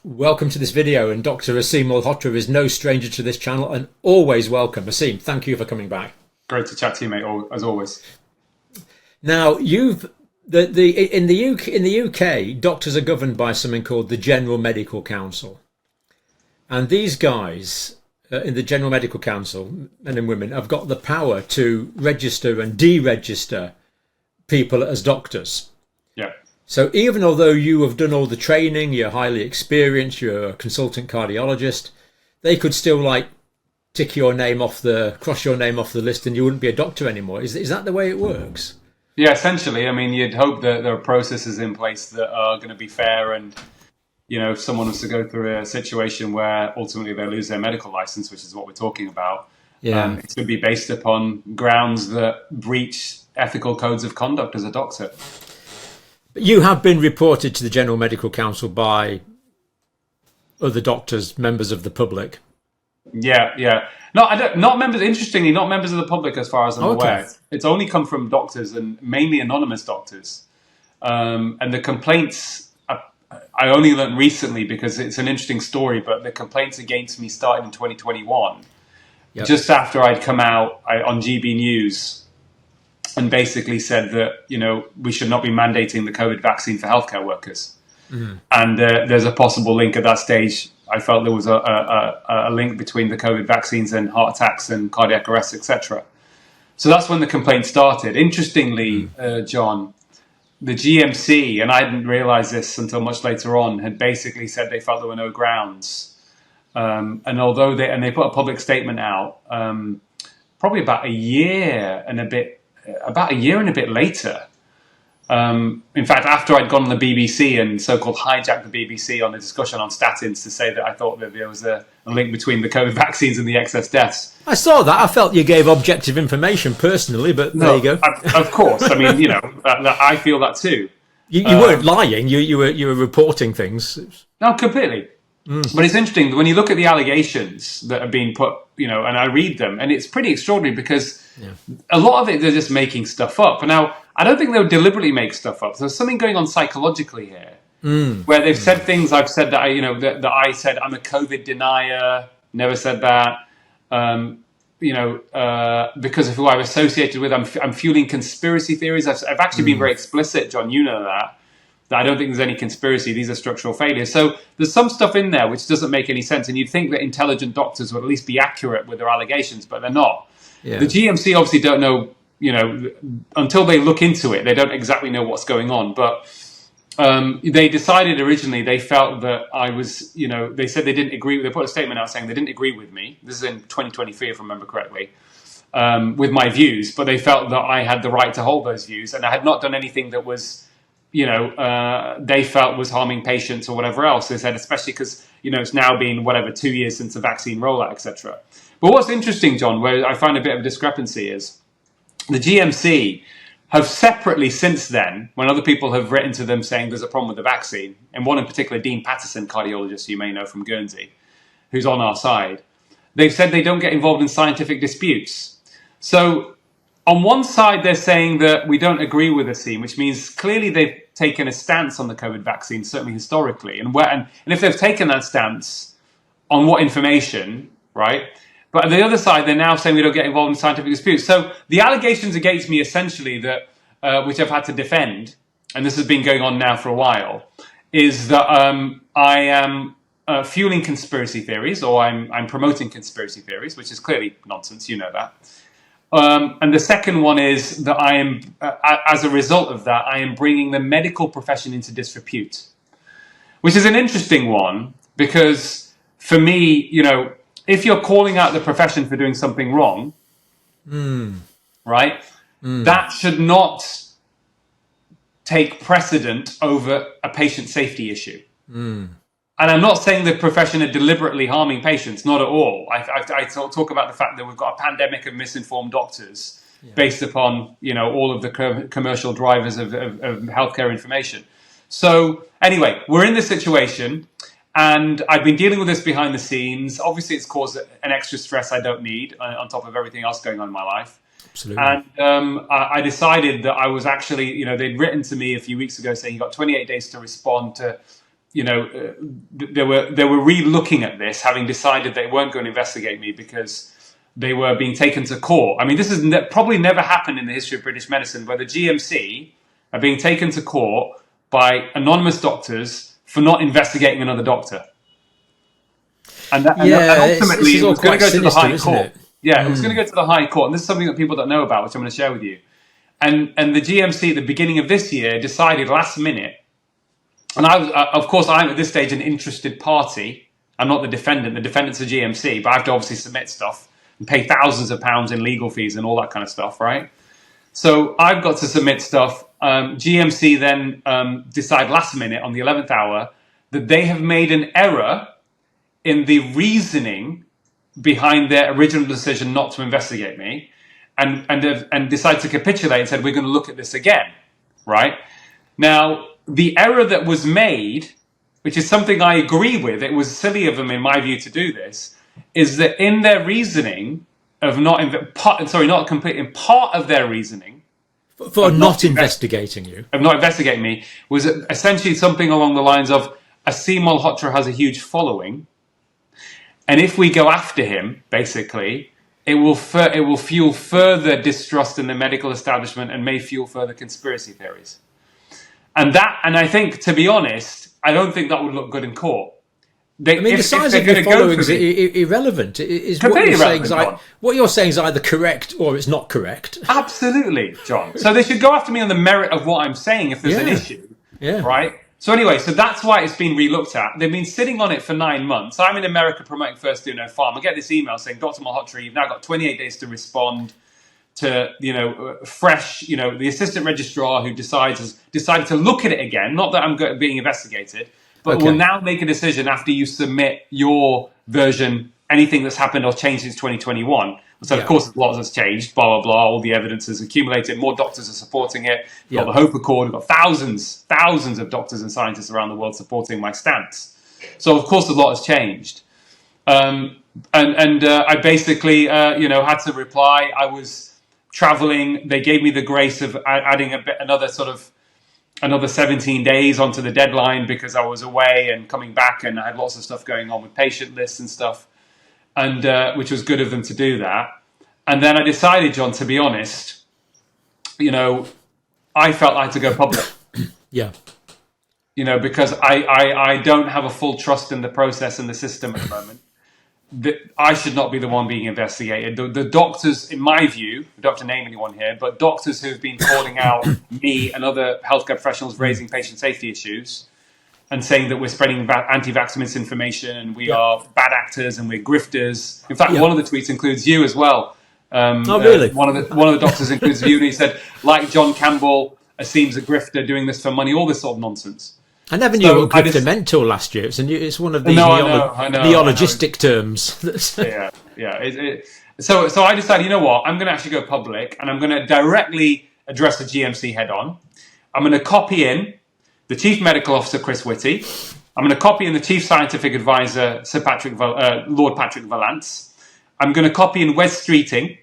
Welcome to this video, and Dr. Asim Malhotra is no stranger to this channel and always welcome. Asim, thank you for coming back. Great to chat to you, mate, as always. Now, in the UK, doctors are governed by something called the General Medical Council. And these guys in the General Medical Council, men and women, have got the power to register and deregister people as doctors. Yeah. So even although you have done all the training, you're highly experienced, you're a consultant cardiologist, they could still cross your name off the list and you wouldn't be a doctor anymore. Is that the way it works? Yeah, essentially. I mean, you'd hope that there are processes in place that are going to be fair, and if someone was to go through a situation where ultimately they lose their medical license, which is what we're talking about, it should be based upon grounds that breach ethical codes of conduct as a doctor. But you have been reported to the General Medical Council by other doctors, members of the public. Yeah. Not members. Interestingly, not members of the public, as far as I'm aware. It's only come from doctors, and mainly anonymous doctors. And the complaints, I only learned recently because it's an interesting story. But the complaints against me started in 2021, just after I'd come out on GB News and basically said that, we should not be mandating the COVID vaccine for healthcare workers. Mm-hmm. And there's a possible link at that stage. I felt there was a link between the COVID vaccines and heart attacks and cardiac arrests, etc. So that's when the complaint started. Interestingly, John, the GMC, and I didn't realize this until much later on, had basically said they felt there were no grounds. And although they put a public statement out, probably about a year and a bit later. In fact, after I'd gone on the BBC and so-called hijacked the BBC on a discussion on statins to say that I thought that there was a link between the COVID vaccines and the excess deaths. I saw that. I felt you gave objective information personally, but there you go. Of course. I mean, I feel that too. You weren't lying. You were reporting things. No, completely. But it's interesting when you look at the allegations that are being put, and I read them, and it's pretty extraordinary because a lot of it, they're just making stuff up. Now, I don't think they would deliberately make stuff up. There's something going on psychologically here where they've said things I've said that I said I'm a COVID denier, never said that, because of who I'm associated with. I'm fueling conspiracy theories. I've actually been very explicit, John, that I don't think there's any conspiracy. These are structural failures. So there's some stuff in there which doesn't make any sense. And you'd think that intelligent doctors would at least be accurate with their allegations, but they're not. Yeah. The GMC obviously don't know, until they look into it, they don't exactly know what's going on. But they decided originally, they felt that I was, they said they didn't agree. They put a statement out saying they didn't agree with me. This is in 2023, if I remember correctly, with my views. But they felt that I had the right to hold those views. And I had not done anything that was, they felt was harming patients or whatever else. They said, especially because, it's now been 2 years since the vaccine rollout, etc. But what's interesting, John, where I find a bit of a discrepancy is the GMC have separately since then, when other people have written to them saying there's a problem with the vaccine, and one in particular, Dean Patterson, cardiologist you may know from Guernsey, who's on our side, they've said they don't get involved in scientific disputes. So on one side, they're saying that we don't agree with Asim, which means clearly they've taken a stance on the COVID vaccine, certainly historically. And if they've taken that stance, on what information, right? But on the other side, they're now saying we don't get involved in scientific disputes. So the allegations against me, essentially, that which I've had to defend, and this has been going on now for a while, is that I am fueling conspiracy theories, or I'm promoting conspiracy theories, which is clearly nonsense, that. And the second one is that I am, as a result of that, I am bringing the medical profession into disrepute, which is an interesting one because for me, if you're calling out the profession for doing something wrong, right, that should not take precedent over a patient safety issue. And I'm not saying the profession are deliberately harming patients, not at all. I talk about the fact that we've got a pandemic of misinformed doctors based upon, all of the commercial drivers of healthcare information. So anyway, we're in this situation and I've been dealing with this behind the scenes. Obviously, it's caused an extra stress I don't need on top of everything else going on in my life. Absolutely. And I decided that I was actually, they'd written to me a few weeks ago saying you got 28 days to respond to they were re-looking at this, having decided they weren't going to investigate me because they were being taken to court. I mean, this has probably never happened in the history of British medicine, where the GMC are being taken to court by anonymous doctors for not investigating another doctor. And ultimately, it was going to go to the High Court. Yeah, it was going to go to the High Court. And this is something that people don't know about, which I'm going to share with you. And the GMC at the beginning of this year decided last minute, and I'm at this stage an interested party. I'm not the defendant. The defendant's a GMC, but I have to obviously submit stuff and pay thousands of pounds in legal fees and all that kind of stuff, right? So I've got to submit stuff. GMC then decide last minute on the 11th hour that they have made an error in the reasoning behind their original decision not to investigate me, and decide to capitulate and said, we're going to look at this again, right? Now, the error that was made, which is something I agree with, it was silly of them in my view to do this, is that in their reasoning of part of their reasoning for not investigating you, of not investigating me, was essentially something along the lines of Asim Malhotra has a huge following, and if we go after him, basically, it will fuel further distrust in the medical establishment and may fuel further conspiracy theories. And I think, to be honest, I don't think that would look good in court. The size of your following is irrelevant. What you're saying is either correct or it's not correct. Absolutely, John. So they should go after me on the merit of what I'm saying if there's an issue. Yeah. Right? So anyway, so that's why it's been re-looked at. They've been sitting on it for 9 months. I'm in America promoting First Do No Farm. I get this email saying, Dr. Malhotra, you've now got 28 days to respond to, the assistant registrar who has decided to look at it again. Not that I'm being investigated, but will now make a decision after you submit your version, anything that's happened or changed since 2021. So, of course, a lot has changed, blah, blah, blah. All the evidence has accumulated. More doctors are supporting it. We've got the Hope Accord. We've got thousands of doctors and scientists around the world supporting my stance. So, of course, a lot has changed. I basically, had to reply. I was traveling. They gave me the grace of adding another 17 days onto the deadline because I was away and coming back, and I had lots of stuff going on with patient lists and stuff. And which was good of them to do that. And then I decided, John, to be honest, I felt I had to go public. Yeah. Because I don't have a full trust in the process and the system at the moment. I should not be the one being investigated. The doctors, in my view, I don't have to name anyone here, but doctors who've been calling out me and other healthcare professionals raising patient safety issues and saying that we're spreading anti-vax misinformation and we are bad actors and we're grifters. In fact, one of the tweets includes you as well. Really? One of the doctors includes you, and he said, like John Campbell, Asim's a grifter doing this for money, all this sort of nonsense. I never knew what grifter meant till last year. It's one of the neologistic terms. So I decided, you know what, I'm going to actually go public and I'm going to directly address the GMC head on. I'm going to copy in the Chief Medical Officer, Chris Whitty. I'm going to copy in the Chief Scientific Advisor, Lord Patrick Vallance. I'm going to copy in Wes Streeting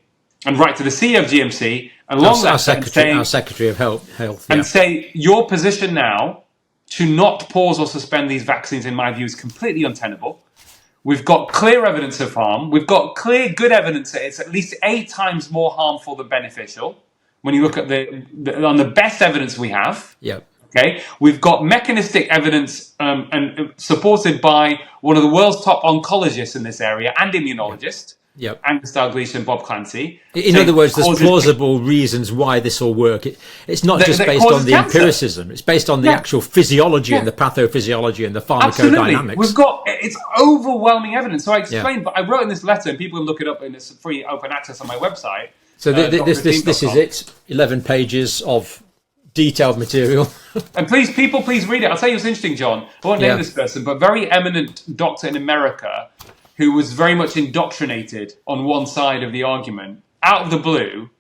and write to the CEO of GMC and our Secretary of Health, and say, your position now to not pause or suspend these vaccines, in my view, is completely untenable. We've got clear evidence of harm. We've got clear good evidence that it's at least 8 times more harmful than beneficial when you look at on the best evidence we have. Yep. Okay, we've got mechanistic evidence and supported by one of the world's top oncologists in this area and immunologist, Angus Dalgleish and Bob Clancy. In other words, there's plausible reasons why this will work. It's not just based on the empiricism; it's based on the actual physiology and the pathophysiology and the pharmacodynamics. We've got it's overwhelming evidence. So I explained, but I wrote in this letter, and people can look it up in this free open access on my website. So this is it. 11 pages of detailed material. And please read it. I'll tell you what's interesting, John. I won't name this person, but very eminent doctor in America who was very much indoctrinated on one side of the argument, out of the blue,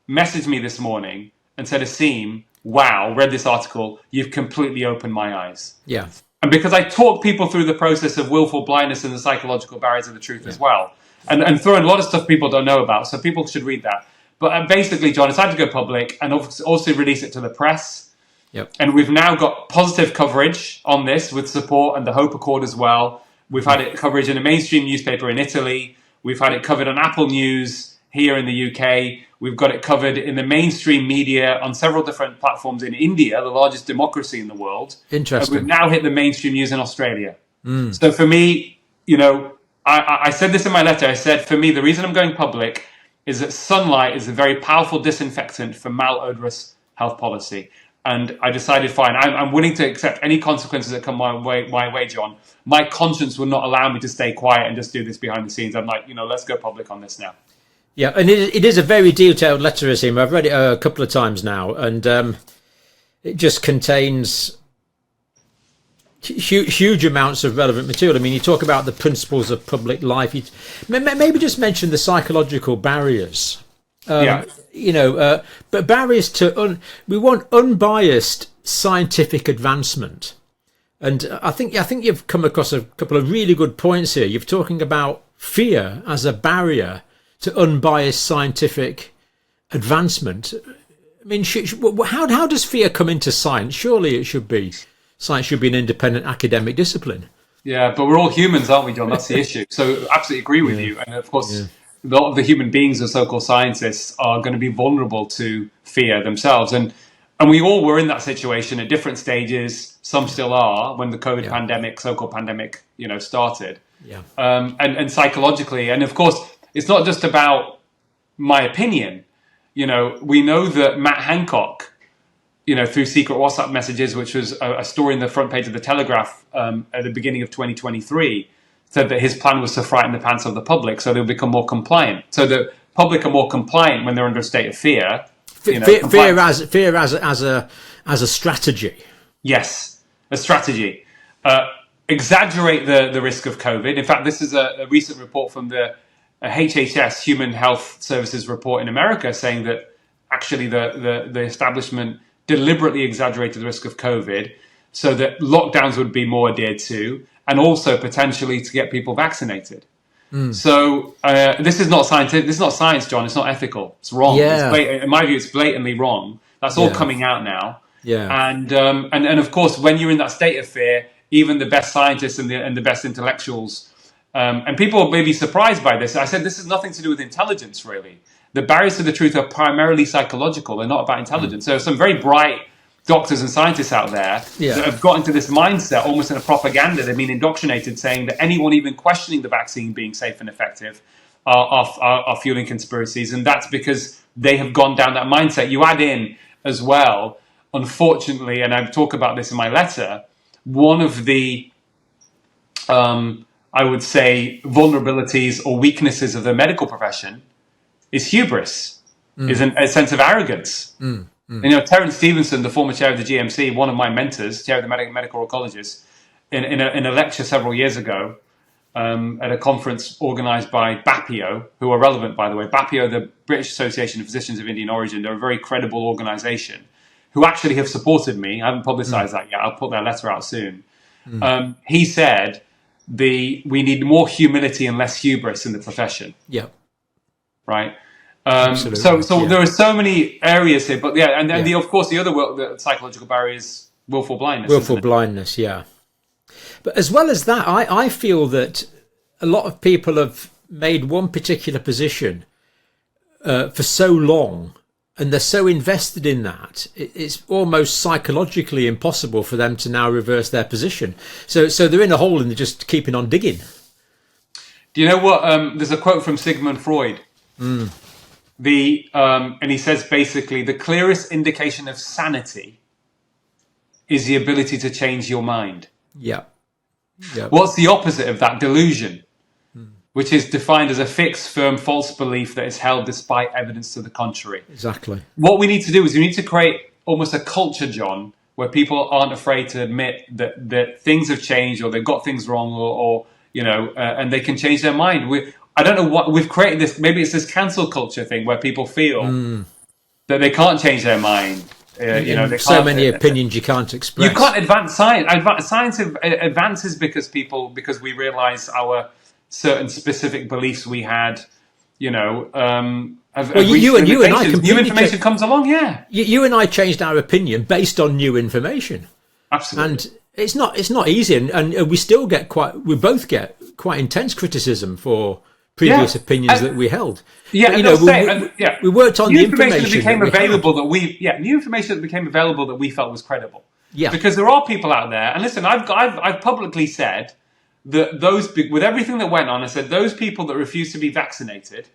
messaged me this morning and said, Asim, wow, read this article, you've completely opened my eyes. Yeah. And because I talk people through the process of willful blindness and the psychological barriers of the truth as well, and throw in a lot of stuff people don't know about, so people should read that. But basically, John, I decided to go public and also release it to the press. Yep. And we've now got positive coverage on this with support and the Hope Accord as well. We've had it coverage in a mainstream newspaper in Italy. We've had it covered on Apple News here in the UK. We've got it covered in the mainstream media on several different platforms in India, the largest democracy in the world. Interesting. And we've now hit the mainstream news in Australia. So for me, I said this in my letter. I said, for me, the reason I'm going public is that sunlight is a very powerful disinfectant for malodorous health policy. And I decided, fine, I'm willing to accept any consequences that come my way, John. My conscience will not allow me to stay quiet and just do this behind the scenes. I'm like, let's go public on this now. Yeah, and it is a very detailed letter, Asim. I've read it a couple of times now, and it just contains huge amounts of relevant material. I mean, you talk about the principles of public life. You maybe just mention the psychological barriers. But barriers to we want unbiased scientific advancement, and I think you've come across a couple of really good points here. You're talking about fear as a barrier to unbiased scientific advancement. I mean, how does fear come into science? Surely science should be an independent academic discipline. Yeah, but we're all humans, aren't we, John? That's the issue. So absolutely agree with you. And of course, a lot of the human beings or so-called scientists are going to be vulnerable to fear themselves. And we all were in that situation at different stages. Some still are when the COVID pandemic, so-called pandemic, started. Yeah. And psychologically, and of course, it's not just about my opinion. We know that Matt Hancock, through secret WhatsApp messages, which was a story in the front page of the Telegraph at the beginning of 2023, said that his plan was to frighten the pants of the public so they'll become more compliant. So the public are more compliant when they're under a state of fear. Fear as a strategy. Yes, a strategy. Exaggerate the risk of COVID. In fact, this is a recent report from the HHS, Human Health Services report in America, saying that actually the establishment deliberately exaggerated the risk of COVID so that lockdowns would be more adhered to, and also potentially to get people vaccinated. So this is not scientific. This is not science, John. It's not ethical. It's wrong. Yeah. In my view, it's blatantly wrong. That's all coming out now. Yeah. And of course, when you're in that state of fear, even the best scientists and the best intellectuals, and people may be surprised by this. I said this has nothing to do with intelligence, really. The barriers to the truth are primarily psychological. They're not about intelligence. There are some very bright doctors and scientists out there that have got into this mindset, almost in a propaganda. They've been indoctrinated, saying that anyone even questioning the vaccine being safe and effective are fueling conspiracies. And that's because they have gone down that mindset. You add in as well, unfortunately, and I talk about this in my letter, one of the, I would say, vulnerabilities or weaknesses of the medical profession is hubris, is a sense of arrogance. And, Terence Stevenson, the former chair of the GMC, one of my mentors, chair of the medical oncologists, in a lecture several years ago at a conference organised by BAPIO, who are relevant, by the way. BAPIO, the British Association of Physicians of Indian Origin, they're a very credible organisation who actually have supported me. I haven't publicised that yet. I'll put their letter out soon. He said we need more humility and less hubris in the profession. Yeah. Right. So there are so many areas here, but and then of course the other the psychological barrier is willful blindness. Willful blindness, yeah. But as well as that, I feel that a lot of people have made one particular position for so long, and they're so invested in that, it's almost psychologically impossible for them to now reverse their position. So they're in a hole and they're just keeping on digging. Do you know what? There's a quote from Sigmund Freud. And he says basically the clearest indication of sanity is the ability to change your mind. Yeah. What's the opposite of that? Delusion, which is defined as a fixed, firm, false belief that is held despite evidence to the contrary. Exactly. What we need to do is we need to create almost a culture, John, where people aren't afraid to admit that things have changed or they've got things wrong or and they can change their mind. I don't know what we've created this. Maybe it's this cancel culture thing where people feel that they can't change their mind. They can't, so many opinions you can't express. You can't advance science. Science advances because we realise our certain specific beliefs we had, have Well, you reached and I limitations. New information comes along, yeah. You and I changed our opinion based on new information. Absolutely. And it's not easy, and we both get quite intense criticism for previous opinions that we held. Yeah, but, we worked on new the information that became that available new information that became available that we felt was credible. Yeah, because there are people out there, and listen, I've publicly said that with everything that went on, I said those people that refuse to be vaccinated,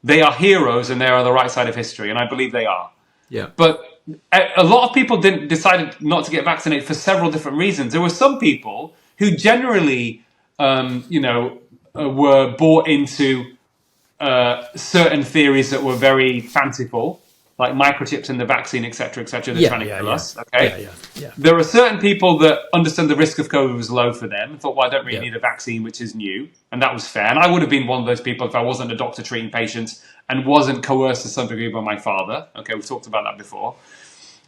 they are heroes and they are on the right side of history, and I believe they are. Yeah, but a lot of people decided not to get vaccinated for several different reasons. There were some people who generally, were bought into certain theories that were very fanciful, like microchips in the vaccine, etc., etc. They're trying to kill us. Okay. Yeah. There are certain people that understood the risk of COVID was low for them and thought, well, I don't really need a vaccine, which is new, and that was fair. And I would have been one of those people if I wasn't a doctor treating patients and wasn't coerced to some degree by my father. Okay, we've talked about that before.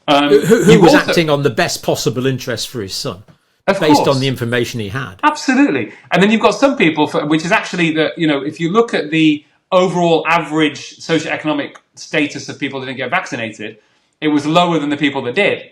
Who was acting on the best possible interest for his son, based on the information he had. Absolutely. And then you've got some people, which is actually that, if you look at the overall average socioeconomic status of people that didn't get vaccinated, it was lower than the people that did,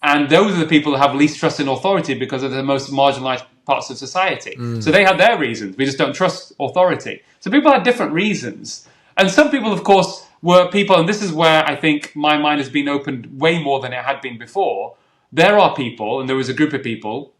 And those are the people that have least trust in authority because they're the most marginalized parts of society. So they had their reasons. We just don't trust authority. So people had different reasons. And some people, of course, were people, and this is where I think my mind has been opened way more than it had been before. There are people, and there was a group of people,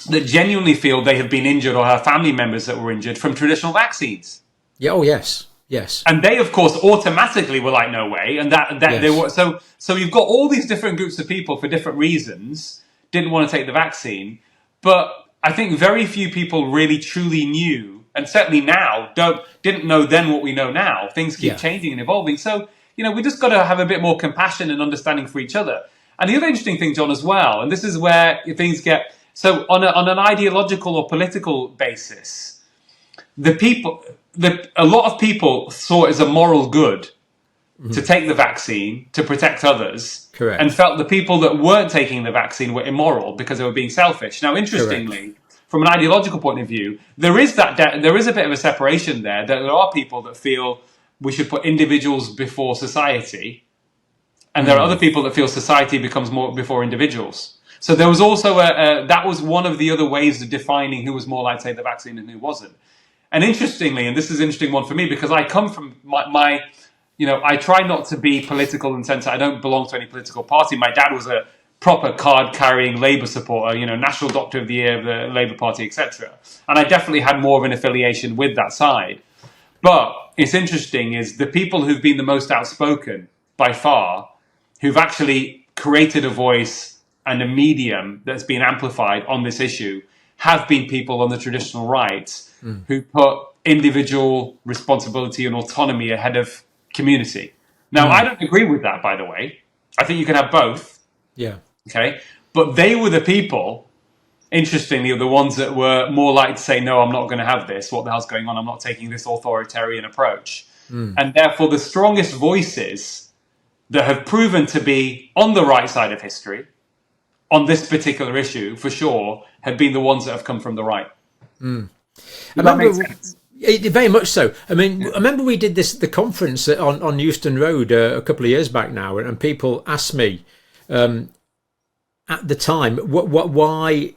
that genuinely feel they have been injured or have family members that were injured from traditional vaccines. Yeah. Oh, yes. Yes. And they, of course, automatically were like, no way. And that yes. They were so you've got all these different groups of people for different reasons didn't want to take the vaccine. But I think very few people really truly knew, and certainly now didn't know then what we know now. Things keep changing and evolving. So, we just got to have a bit more compassion and understanding for each other. And the other interesting thing, John, as well, and this is where things get so on an ideological or political basis, a lot of people saw it as a moral good to take the vaccine to protect others. Correct. And felt the people that weren't taking the vaccine were immoral because they were being selfish. Now, interestingly, from an ideological point of view, there is a bit of a separation there. That there are people that feel we should put individuals before society, and there are other people that feel society becomes more before individuals. So there was also that was one of the other ways of defining who was more likely to take the vaccine and who wasn't. And interestingly, and this is an interesting one for me because I come from my I try not to be political in the sense that I don't belong to any political party. My dad was a proper card-carrying Labour supporter, National Doctor of the Year of the Labour Party, etc. And I definitely had more of an affiliation with that side. But it's interesting is the people who've been the most outspoken by far, who've actually created a voice and a medium that's been amplified on this issue, have been people on the traditional right who put individual responsibility and autonomy ahead of community. Now, I don't agree with that, by the way. I think you can have both. Yeah. Okay. But they were the people, interestingly, are the ones that were more likely to say, no, I'm not going to have this. What the hell's going on? I'm not taking this authoritarian approach. And therefore, the strongest voices that have proven to be on the right side of history on this particular issue, for sure, have been the ones that have come from the right. Does that make sense? Very much so. I mean, I remember we did the conference on Euston Road a couple of years back now, and people asked me at the time, why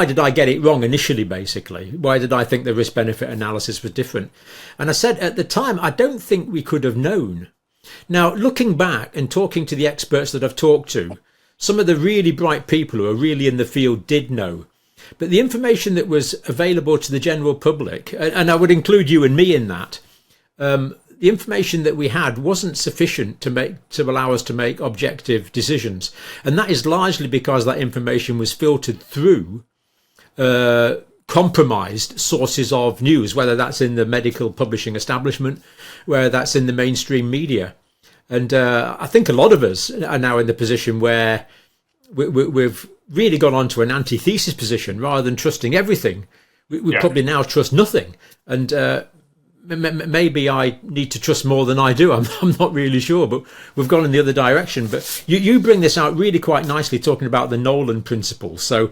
did I get it wrong initially, basically? Why did I think the risk-benefit analysis was different? And I said at the time, I don't think we could have known. Now, looking back and talking to the experts that I've talked to, some of the really bright people who are really in the field did know. But the information that was available to the general public, and I would include you and me in that, the information that we had wasn't sufficient to allow us to make objective decisions. And that is largely because that information was filtered through compromised sources of news, whether that's in the medical publishing establishment, whether that's in the mainstream media. And I think a lot of us are now in the position where we've really gone on to an antithesis position. Rather than trusting everything, we probably now trust nothing. And maybe I need to trust more than I do. I'm not really sure, but we've gone in the other direction. But you bring this out really quite nicely, talking about the Nolan principle. So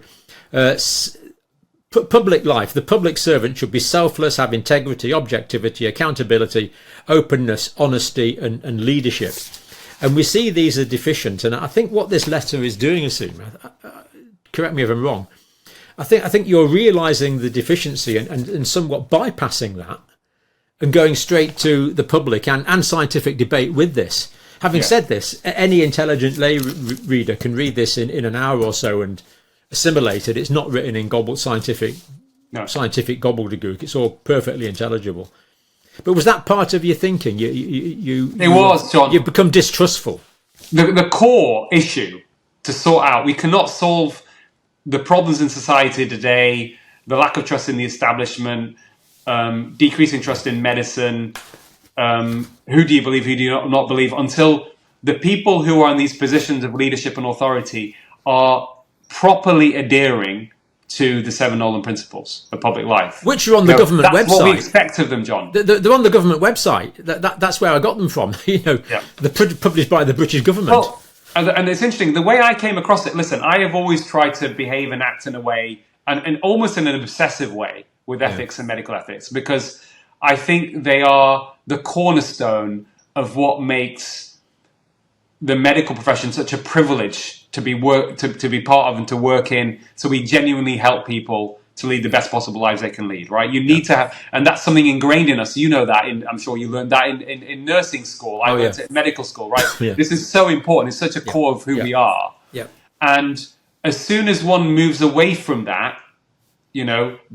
public life, the public servant should be selfless, have integrity, objectivity, accountability, openness, honesty, and leadership. And we see these are deficient. And I think what this letter is doing, Asim, correct me if I'm wrong, I think you're realising the deficiency and somewhat bypassing that and going straight to the public and scientific debate with this. Having said this, any intelligent lay reader can read this in an hour or so and assimilate it. It's not written in scientific gobbledygook. It's all perfectly intelligible. But was that part of your thinking? It was, John. You've become distrustful. The core issue to sort out, we cannot solve the problems in society today, the lack of trust in the establishment, decreasing trust in medicine, who do you believe, who do you not believe, until the people who are in these positions of leadership and authority are properly adhering to the 7 Nolan principles of public life. Which are on the government website. That's what we expect of them, John. They're on the government website. That's where I got them from. They're published by the British government. Well, and it's interesting, the way I came across it, listen, I have always tried to behave and act in a way, and almost in an obsessive way, with ethics and medical ethics, because I think they are the cornerstone of what makes the medical profession such a privilege to be to be part of and to work in, so we genuinely help people to lead the best possible lives they can lead, right? You need to have, and that's something ingrained in us. You know that, I'm sure you learned that in nursing school. I went to medical school, right? This is so important. It's such a core of who we are. Yeah. And as soon as one moves away from that,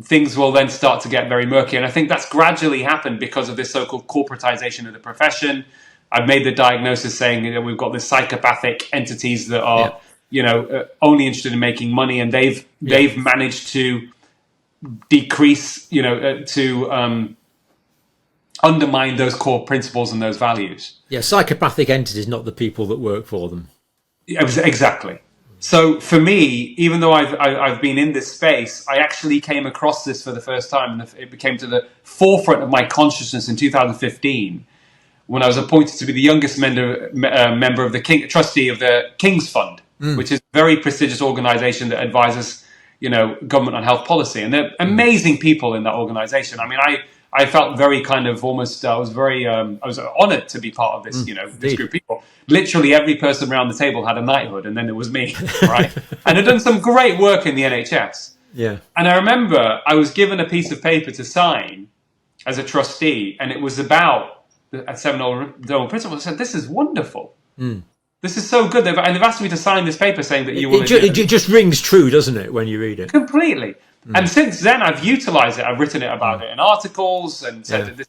things will then start to get very murky. And I think that's gradually happened because of this so-called corporatization of the profession. I've made the diagnosis saying that we've got these psychopathic entities that are, only interested in making money, and they've managed to decrease, to undermine those core principles and those values. Yeah, psychopathic entities, not the people that work for them. Exactly. So for me, even though I've been in this space, I actually came across this for the first time, and it became to the forefront of my consciousness in 2015, when I was appointed to be the youngest member of the trustee of the King's Fund, which is a very prestigious organisation that advises, government on health policy, and they're amazing people in that organisation. I mean, I felt very kind of almost, I was honoured to be part of this, this group of people. Literally every person around the table had a knighthood, and then there was me, right? And I'd done some great work in the NHS. Yeah. And I remember I was given a piece of paper to sign as a trustee, and it was about the 7 Nolan principles. I said, this is wonderful. This is so good. They've asked me to sign this paper saying that you will... It just rings true, doesn't it, when you read it? Completely. And since then, I've utilised it. I've written it about it in articles and said that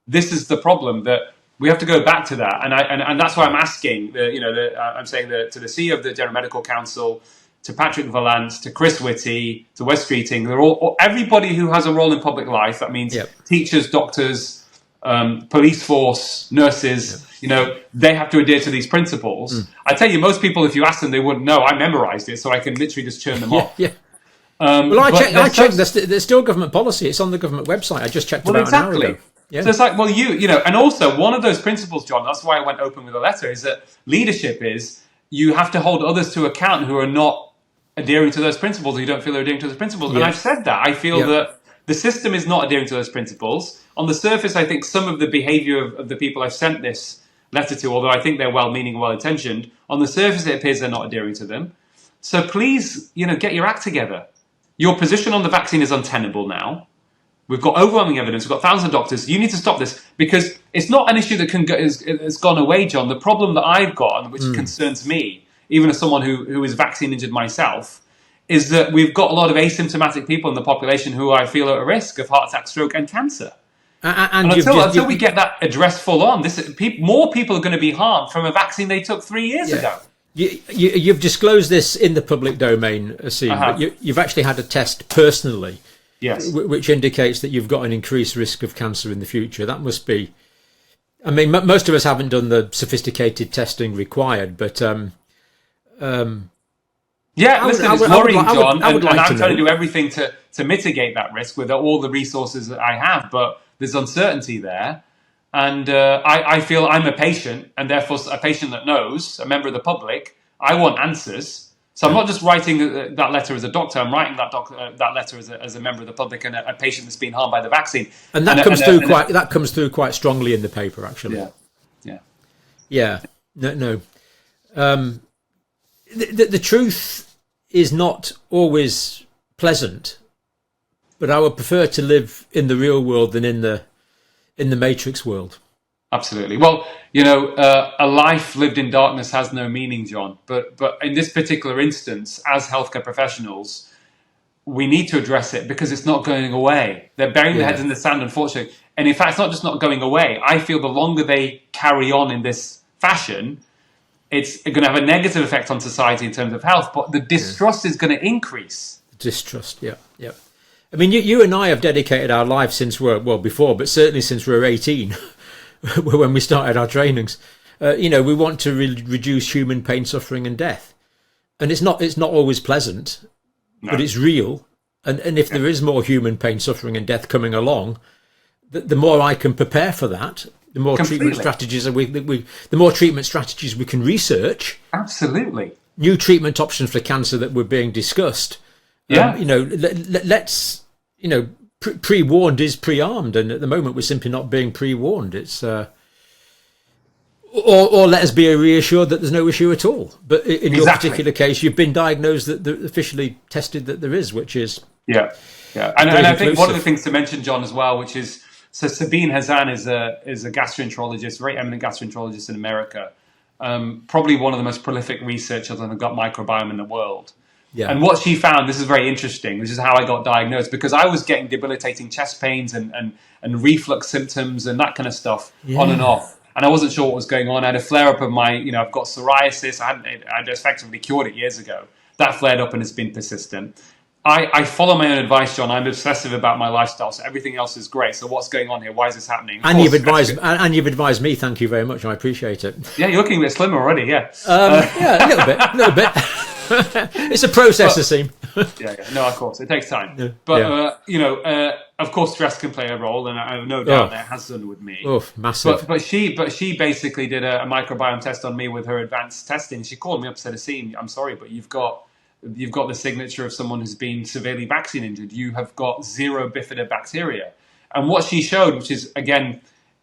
this is the problem, that we have to go back to that. And that's why I'm asking, I'm saying to the CEO of the General Medical Council, to Patrick Vallance, to Chris Whitty, to Wes Streeting, they're all everybody who has a role in public life. That means teachers, doctors, police force, nurses, they have to adhere to these principles. I tell you, most people, if you ask them, they wouldn't know. I memorized it, so I can literally just churn them off. Well, I checked. There's still government policy. It's on the government website. I just checked about an hour ago. Yeah. So it's like, well, and also one of those principles, John, that's why I went open with a letter, is that leadership is you have to hold others to account who are not adhering to those principles, or you don't feel they're adhering to those principles. And I've said that. I feel that the system is not adhering to those principles. On the surface, I think some of the behaviour of the people I've sent this letter to, although I think they're well-meaning, well-intentioned, on the surface it appears they're not adhering to them. So please, get your act together. Your position on the vaccine is untenable now. We've got overwhelming evidence. We've got thousands of doctors. You need to stop this, because it's not an issue that has gone away, John. The problem that I've got, and which concerns me, even as someone who is vaccine injured myself, is that we've got a lot of asymptomatic people in the population who I feel are at risk of heart attack, stroke, and cancer. And until we get that addressed full on, more people are going to be harmed from a vaccine they took 3 years ago. You've disclosed this in the public domain, Asim, but you've actually had a test personally, which indicates that you've got an increased risk of cancer in the future. That must be... I mean, most of us haven't done the sophisticated testing required, but... listen, it's worrying, John, and I'm trying to do everything to mitigate that risk with all the resources that I have, but there's uncertainty there. And I feel I'm a patient, and therefore a patient that knows, a member of the public. I want answers. So I'm not just writing that letter as a doctor. I'm writing that letter as a member of the public and a patient that's been harmed by the vaccine. And that comes through quite strongly in the paper, actually. Yeah. No. The truth is not always pleasant, but I would prefer to live in the real world than in the Matrix world. Absolutely. Well, a life lived in darkness has no meaning, John. But in this particular instance, as healthcare professionals, we need to address it because it's not going away. They're burying their heads in the sand, unfortunately. And in fact, it's not just not going away. I feel the longer they carry on in this fashion, it's going to have a negative effect on society in terms of health. But the distrust is going to increase. Distrust, yeah. I mean, you and I have dedicated our lives since before, but certainly since we were 18. When we started our trainings, we want to reduce human pain, suffering, and death, and it's not always pleasant, but it's real. And if there is more human pain, suffering, and death coming along, the more I can prepare for that, the more treatment strategies the more treatment strategies we can research. Absolutely, new treatment options for cancer that were being discussed. Let's pre-warned is pre-armed, and at the moment we're simply not being pre-warned. It's or let us be reassured that there's no issue at all. But in your particular case, you've been diagnosed that officially tested that there is, which is And I think one of the things to mention, John, as well, which is Sabine Hazan is a gastroenterologist, very eminent gastroenterologist in America, probably one of the most prolific researchers on the gut microbiome in the world. Yeah. And what she found, this is very interesting, this is how I got diagnosed, because I was getting debilitating chest pains and reflux symptoms and that kind of stuff on and off. And I wasn't sure what was going on. I had a flare-up of my, I've got psoriasis. I'd effectively cured it years ago. That flared up and it's been persistent. I follow my own advice, John. I'm obsessive about my lifestyle, so everything else is great. So what's going on here? Why is this happening? You've advised me. Thank you very much. I appreciate it. Yeah, you're looking a bit slimmer already. Yeah. A little bit. It's a process, it seems. No, of course, it takes time. But of course, stress can play a role, and I have no doubt that it has done with me. Massive. But she basically did a microbiome test on me with her advanced testing. She called me up and said, "Asim, I'm sorry, but you've got the signature of someone who's been severely vaccine injured. You have got 0 bifidobacteria." And what she showed, which is again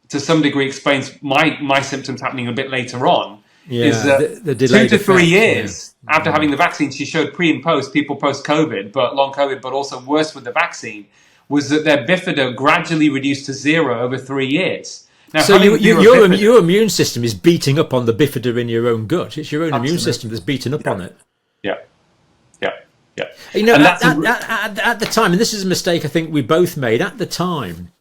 to some degree explains my symptoms happening a bit later on. Is that the 2 to 3 years after having the vaccine, she showed pre and post, people post-COVID, but long COVID, but also worse with the vaccine, was that their bifido gradually reduced to 0 over 3 years. Now, so your immune system is beating up on the bifida in your own gut. It's your own immune system that's beating up on it. Yeah. At the time, and this is a mistake I think we both made, at the time,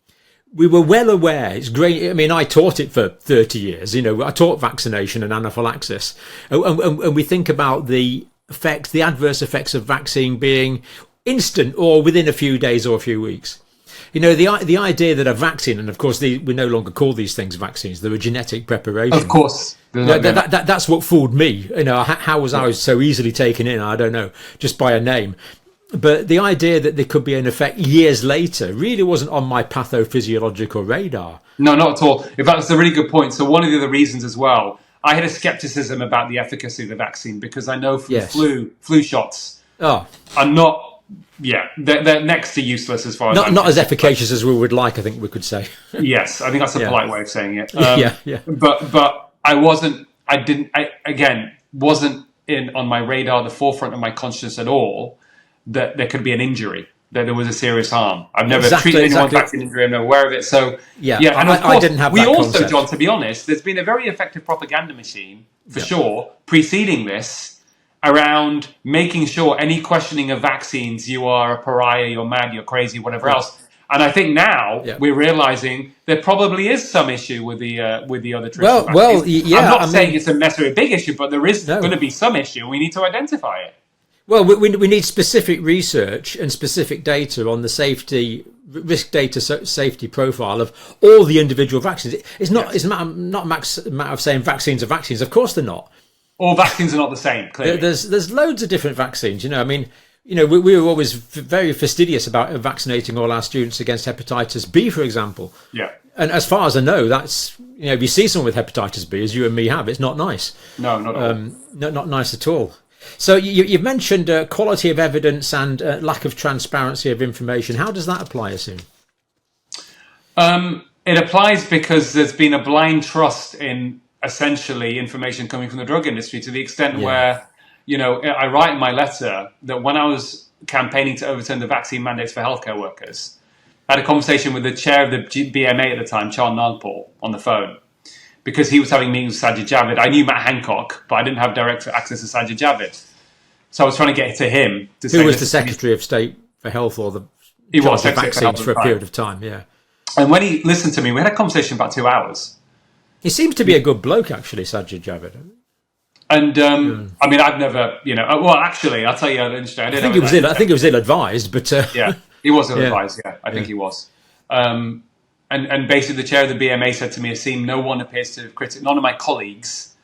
we were well aware. It's great. I mean, I taught it for 30 years. I taught vaccination and anaphylaxis, and we think about the adverse effects of vaccine being instant or within a few days or a few weeks. The idea that a vaccine, and of course we no longer call these things vaccines, they're a genetic preparation. Of course. That's what fooled me. How was I so easily taken in? I don't know, just by a name. But the idea that there could be an effect years later really wasn't on my pathophysiological radar. No, not at all. In fact, that's a really good point. So one of the other reasons as well, I had a skepticism about the efficacy of the vaccine because I know from flu shots are not, they're next to useless as far as not as efficacious as we would like, I think we could say. Yes, I think that's a polite way of saying it. Yeah. But I wasn't in on my radar, the forefront of my consciousness at all, that there could be an injury, that there was a serious harm. I've never treated anyone with vaccine injury. I'm not aware of it. So and of course, I didn't have that concept. John, to be honest, there's been a very effective propaganda machine for sure preceding this around making sure any questioning of vaccines, you are a pariah, you're mad, you're crazy, whatever else. And I think now we're realizing there probably is some issue with the other traditional vaccines. I'm not saying it's a necessarily a big issue, but there is going to be some issue. We need to identify it. Well, we need specific research and specific data on the risk data safety profile of all the individual vaccines. It's not a matter of saying vaccines are vaccines. Of course they're not. All vaccines are not the same, clearly. There's loads of different vaccines. I mean, we were always very fastidious about vaccinating all our students against hepatitis B, for example. Yeah. And as far as I know, that's, if you see someone with hepatitis B, as you and me have, it's not nice. No, not at all. Not nice at all. So you've mentioned quality of evidence and lack of transparency of information. How does that apply, Asim? It applies because there's been a blind trust in essentially information coming from the drug industry to the extent where, I write in my letter that when I was campaigning to overturn the vaccine mandates for healthcare workers, I had a conversation with the chair of the BMA at the time, Chan Nagpal, on the phone, because he was having meetings with Sajid Javid. I knew Matt Hancock, but I didn't have direct access to Sajid Javid. So I was trying to get to him. Who was the Secretary of State for Health or the vaccines for a period of time, yeah. And when he listened to me, we had a conversation about 2 hours. He seems to be a good bloke, actually, Sajid Javid. And I mean, I've never, well, actually, I'll tell you an interesting. I think he was ill-advised, but yeah, he was ill-advised. Yeah, I think he was. And basically, the chair of the BMA said to me, "Asim, no one appears to have none of my colleagues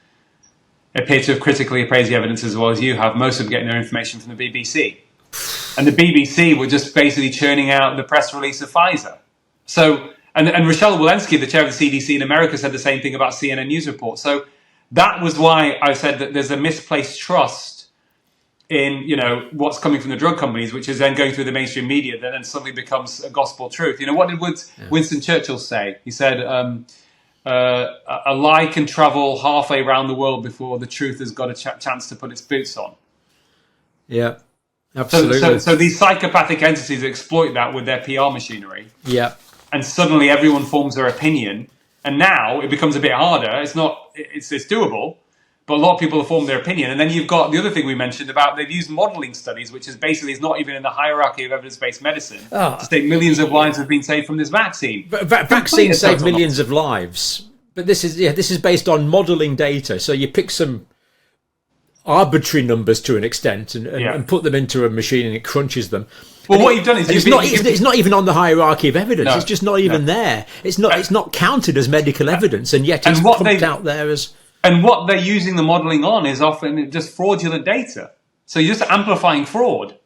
appear to have critically appraised the evidence as well as you have. Most of them getting their information from the BBC, and the BBC were just basically churning out the press release of Pfizer." So, and Rochelle Walensky, the chair of the CDC in America, said the same thing about CNN news reports. So that was why I said that there's a misplaced trust in, what's coming from the drug companies, which is then going through the mainstream media, that then suddenly becomes a gospel truth. What did Winston Churchill say? He said, a lie can travel halfway around the world before the truth has got a chance to put its boots on. Yeah, absolutely. So these psychopathic entities exploit that with their PR machinery. Yeah. And suddenly everyone forms their opinion. And now it becomes a bit harder. It's doable, but a lot of people have formed their opinion. And then you've got the other thing we mentioned about they've used modeling studies, which is basically not even in the hierarchy of evidence-based medicine, to say millions of lives have been saved from this vaccine. Vaccines save millions of lives, but this is based on modeling data. So you pick some arbitrary numbers to an extent and put them into a machine and it crunches them. Well, what you've done is it's not even on the hierarchy of evidence. No, it's just not even there. It's not counted as medical evidence, and yet it's pumped out there as. And what they're using the modelling on is often just fraudulent data. So you're just amplifying fraud,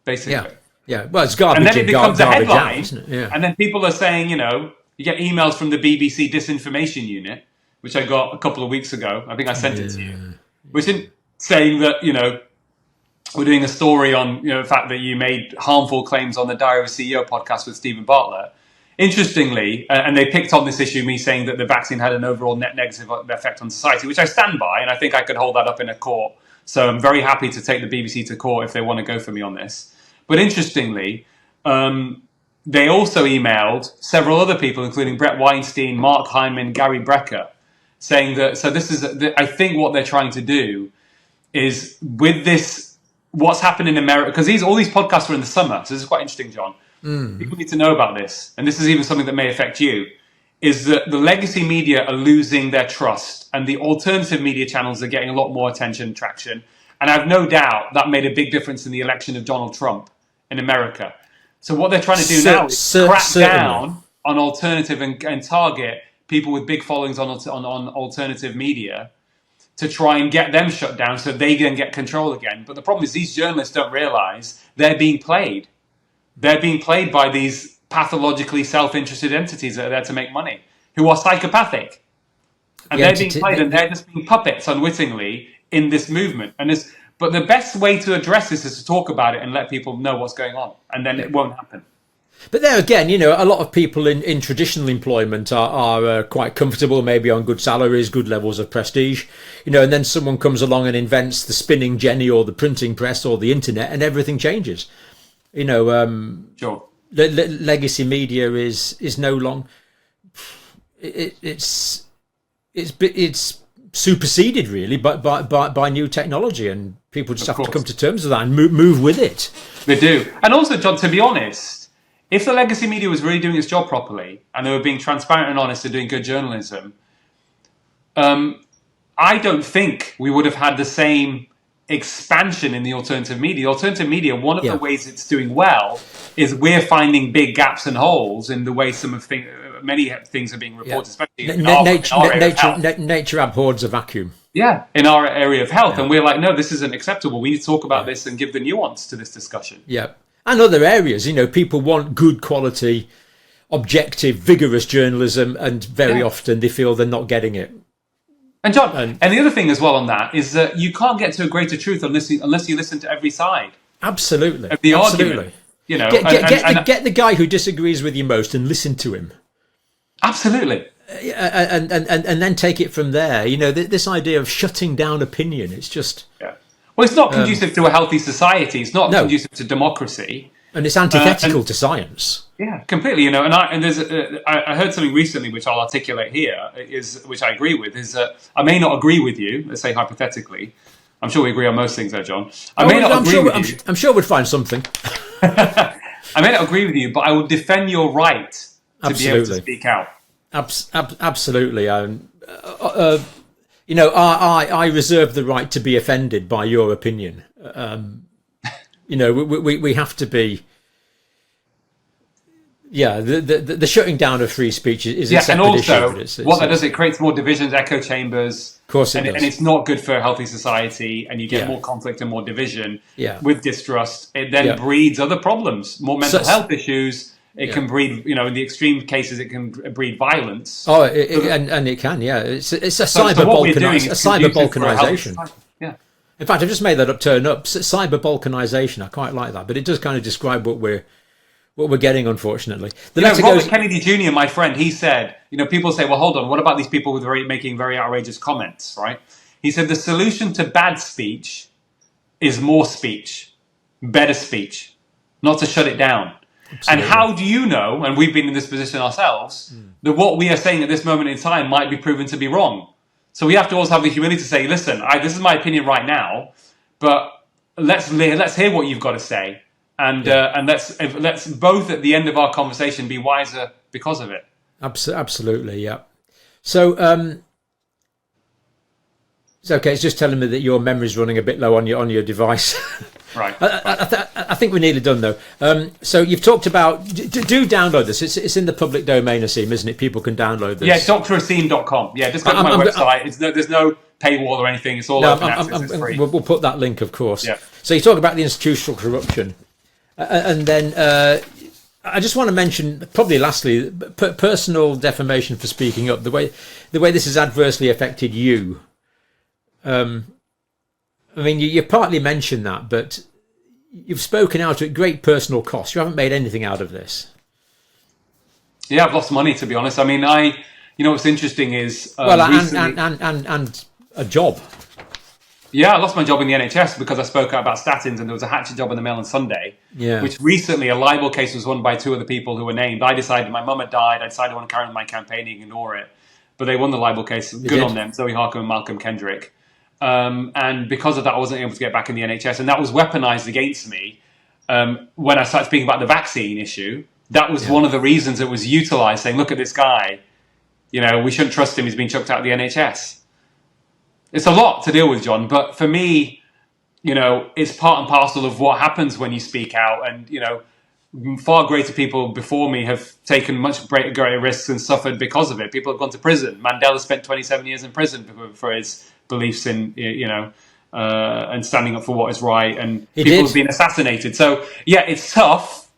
basically. Yeah. Well, it's garbage. And then it becomes a headline, isn't it? Yeah. And then people are saying, you get emails from the BBC disinformation unit, which I got a couple of weeks ago. I think I sent it to you, which is saying that we're doing a story on the fact that you made harmful claims on the Diary of a CEO podcast with Stephen Bartlett. Interestingly, and they picked on this issue, me saying that the vaccine had an overall net negative effect on society, which I stand by, and I think I could hold that up in a court. So I'm very happy to take the BBC to court if they want to go for me on this. But interestingly, they also emailed several other people, including Brett Weinstein, Mark Hyman, Gary Brecker, saying that, so this is, I think what they're trying to do is with this, what's happened in America, because all these podcasts were in the summer, so this is quite interesting, John. People need to know about this, and this is even something that may affect you, is that the legacy media are losing their trust, and the alternative media channels are getting a lot more attention and traction. And I have no doubt that made a big difference in the election of Donald Trump in America. So what they're trying to do now is crack down on alternative and target people with big followings on alternative media to try and get them shut down so they can get control again. But the problem is these journalists don't realize they're being played. They're being played by these pathologically self-interested entities that are there to make money, who are psychopathic. And they're being played, and they're just being puppets unwittingly in this movement. But the best way to address this is to talk about it and let people know what's going on, and then it won't happen. But there again, a lot of people in traditional employment are quite comfortable, maybe on good salaries, good levels of prestige, and then someone comes along and invents the spinning jenny or the printing press or the internet, and everything changes. Sure. Legacy media is no longer. It's superseded really by new technology, and people just have to come to terms with that and move with it. They do, and also, John, to be honest, if the legacy media was really doing its job properly and they were being transparent and honest and doing good journalism, I don't think we would have had the same expansion in the alternative media. Alternative media, one of the ways it's doing well is we're finding big gaps and holes in the way many things are being reported, especially in our area of health. Nature abhors a vacuum. Yeah, in our area of health. And we're like, no, this isn't acceptable. We need to talk about this and give the nuance to this discussion. Yeah. And other areas, people want good quality, objective, vigorous journalism, and very often they feel they're not getting it. And John, and the other thing as well on that is that you can't get to a greater truth unless you listen to every side. Absolutely. Of the argument. You know, get the guy who disagrees with you most and listen to him. Absolutely. And then take it from there. You know, this idea of shutting down opinion, it's just... Yeah. Well, it's not conducive to a healthy society. It's not conducive to democracy. And it's antithetical to science. Yeah, completely. You know, I heard something recently which I'll articulate here, which I agree with, is that I may not agree with you, let's say hypothetically. I'm sure we agree on most things there, John. I'm sure we'd find something. I may not agree with you, but I will defend your right to be able to speak out. Absolutely. You know, I reserve the right to be offended by your opinion. You know, we have to be. Yeah, the shutting down of free speech is a separate issue. And also, what that does, it creates more divisions, echo chambers. Of course, and it's not good for a healthy society, and you get more conflict and more division with distrust. It then breeds other problems, more mental health issues. It can breed, you know, in the extreme cases, it can breed violence. Oh, and it can, yeah. It's a cyber balkanization. Yeah. In fact, I've just made that turn up. Cyber balkanization. I quite like that, but it does kind of describe what we're getting, unfortunately. Robert Kennedy Jr., my friend, he said, you know, people say, well, hold on, what about these people who are making very outrageous comments, right? He said the solution to bad speech is more speech, better speech, not to shut it down. Absolutely. And how do you know, and we've been in this position ourselves, that what we are saying at this moment in time might be proven to be wrong? So we have to also have the humility to say, listen, this is my opinion right now, but let's hear what you've got to say. And let's both at the end of our conversation be wiser because of it. Absolutely, yeah. So it's okay. It's just telling me that your memory's running a bit low on your device. Right. I think we're nearly done though. So you've talked about do download this. It's in the public domain, Asim, isn't it? People can download this. Yeah, drasasim.com. Yeah, just go to my website. There's no paywall or anything. It's all open access. It's free. We'll put that link, of course. Yeah. So you talk about the institutional corruption. And then I just want to mention, probably lastly, personal defamation for speaking up. The way this has adversely affected you. I mean, you partly mentioned that, but you've spoken out at great personal cost. You haven't made anything out of this. Yeah, I've lost money, to be honest. I mean, you know, what's interesting is recently, and a job. Yeah, I lost my job in the NHS because I spoke out about statins, and there was a hatchet job in the Mail on Sunday. Yeah. Which recently, a libel case was won by two of the people who were named. I decided, my mum had died. I decided I want to carry on my campaigning, ignore it. But they won the libel case. Good on them. Zoe Harcombe and Malcolm Kendrick. And because of that, I wasn't able to get back in the NHS. And that was weaponized against me when I started speaking about the vaccine issue. That was one of the reasons it was utilized, saying, look at this guy. You know, we shouldn't trust him. He's been chucked out of the NHS. It's a lot to deal with, John. But for me, you know, it's part and parcel of what happens when you speak out. And, you know, far greater people before me have taken much greater risks and suffered because of it. People have gone to prison. Mandela spent 27 years in prison for his beliefs in, you know, and standing up for what is right. And people have been assassinated. So, yeah, it's tough,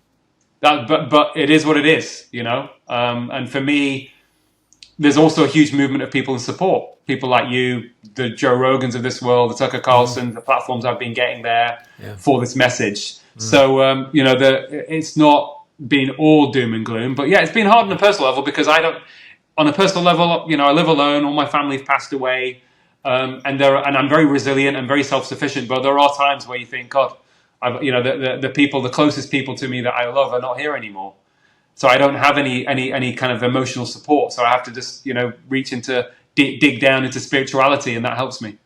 but it is what it is, you know. And for me, there's also a huge movement of people in support. People like you, the Joe Rogans of this world, the Tucker Carlson, the platforms I've been getting there for this message. So, you know, it's not been all doom and gloom. But yeah, it's been hard on a personal level because on a personal level, you know, I live alone. All my family have passed away. And I'm very resilient and very self-sufficient. But there are times where you think, God, you know, the people, the closest people to me that I love are not here anymore. So I don't have any kind of emotional support. So I have to just, you know, reach into, dig down into spirituality, and that helps me.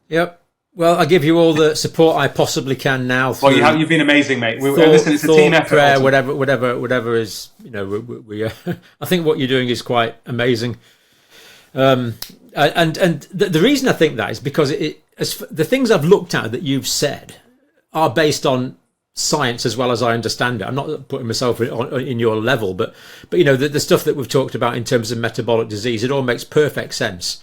Yep. Well, I give you all the support I possibly can now. Well, you've been amazing, mate. Listen, it's a team effort. Prayer, whatever is, you know, we I think what you're doing is quite amazing. And the reason I think that is because the things I've looked at that you've said are based on science as well as I understand it. I'm not putting myself in your level, but you know, the stuff that we've talked about in terms of metabolic disease, it all makes perfect sense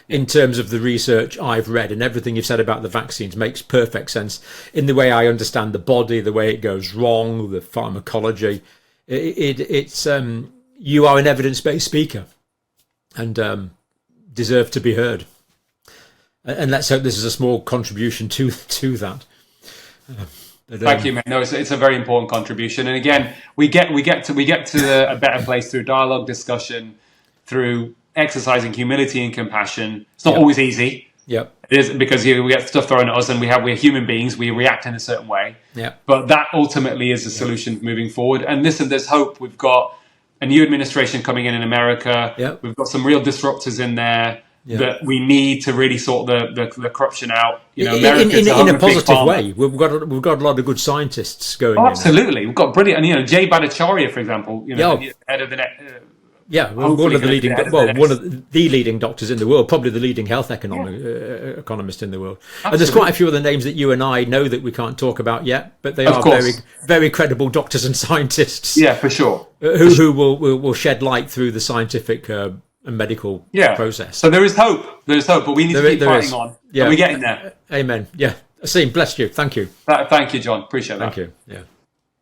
in terms of the research I've read, and everything you've said about the vaccines makes perfect sense in the way I understand the body, the way it goes wrong, the pharmacology. It's you are an evidence-based speaker, and deserve to be heard. And let's hope this is a small contribution to that. Thank you, mate. No, it's a very important contribution. And again, we get to a better place through dialogue, discussion, through exercising humility and compassion. It's not always easy. Yep. It is, because we get stuff thrown at us, and we're human beings. We react in a certain way. Yeah. But that ultimately is the solution moving forward. And listen, there's hope. We've got a new administration coming in America. Yep. We've got some real disruptors in there. Yeah. That we need to really sort the corruption out. You know, in a positive way. We've got a lot of good scientists going. Absolutely, we've got brilliant. And Jay Bhattacharya, for example, head of the one of the leading doctors in the world, probably the leading health economist in the world. Absolutely. And there's quite a few other names that you and I know that we can't talk about yet, but they are very, very credible doctors and scientists. Yeah, for sure. Who will shed light through the scientific and medical process. So there is hope. But we need to keep fighting on. Yeah, and we're getting there. Amen. Yeah, Asim, bless you. Thank you. Thank you, John. Appreciate that. Thank you. Yeah.